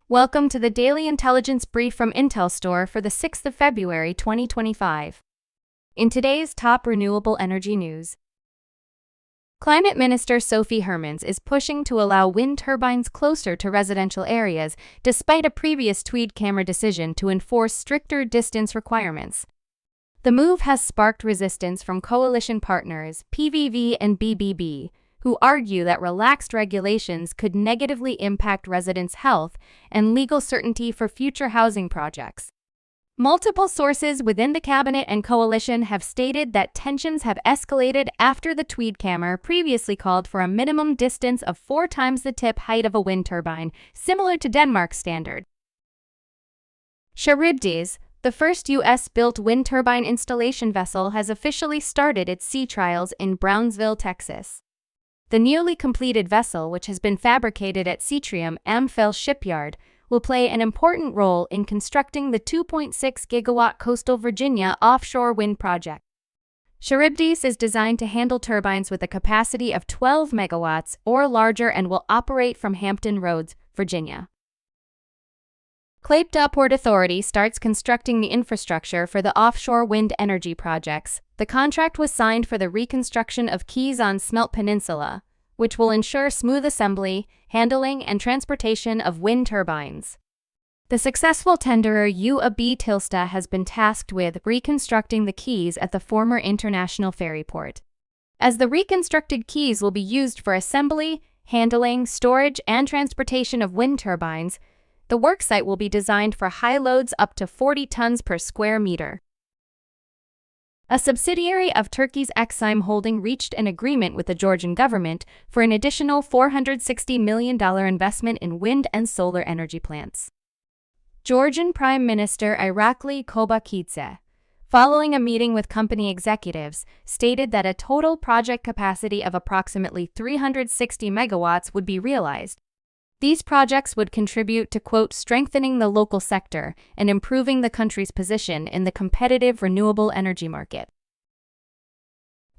Welcome to the Daily Intelligence Brief from IntelStor for the 6th of February 2025. In today's top renewable energy news, Climate Minister Sophie Hermans is pushing to allow wind turbines closer to residential areas despite a previous Tweede Kamer decision to enforce stricter distance requirements. The move has sparked resistance from coalition partners PVV and BBB, who argue that relaxed regulations could negatively impact residents' health and legal certainty for future housing projects. Multiple sources within the cabinet and coalition have stated that tensions have escalated after the Tweede Kamer previously called for a minimum distance of 4 times the tip height of a wind turbine, similar to Denmark's standard. Charybdis, the first U.S.-built wind turbine installation vessel, has officially started its sea trials in Brownsville, Texas. The newly completed vessel, which has been fabricated at Eksim shipyard, will play an important role in constructing the 2.6-gigawatt coastal Virginia offshore wind project. Charybdis is designed to handle turbines with a capacity of 12 megawatts or larger and will operate from Hampton Roads, Virginia. Klaipėda Port Authority starts constructing the infrastructure for the offshore wind energy projects. The contract was signed for the reconstruction of quays on Smeltė peninsula, which will ensure smooth assembly, handling, and transportation of wind turbines. The successful tenderer IntelStor has been tasked with reconstructing the quays at the former international ferry port. As the reconstructed quays will be used for assembly, handling, storage, and transportation of wind turbines, the worksite will be designed for high loads up to 40 tons per square meter. A subsidiary of Turkey's Eksim holding reached an agreement with the Georgian government for an additional $460 million investment in wind and solar energy plants. Georgian Prime Minister Irakli Kobakidze, following a meeting with company executives, stated that a total project capacity of approximately 360 megawatts would be realized. These projects would contribute to, quote, strengthening the local sector and improving the country's position in the competitive renewable energy market.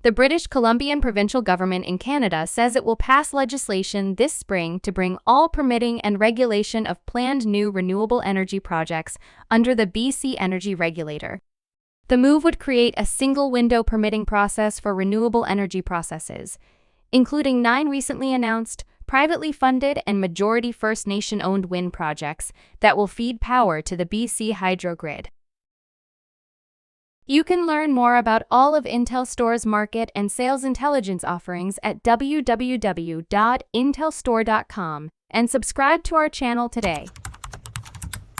The British Columbian provincial government in Canada says it will pass legislation this spring to bring all permitting and regulation of planned new renewable energy projects under the BC Energy Regulator. The move would create a single-window permitting process for renewable energy processes, including 9 recently announced, privately funded and majority First Nation-owned wind projects that will feed power to the BC hydro grid. You can learn more about all of IntelStor's market and sales intelligence offerings at www.intelstor.com and subscribe to our channel today.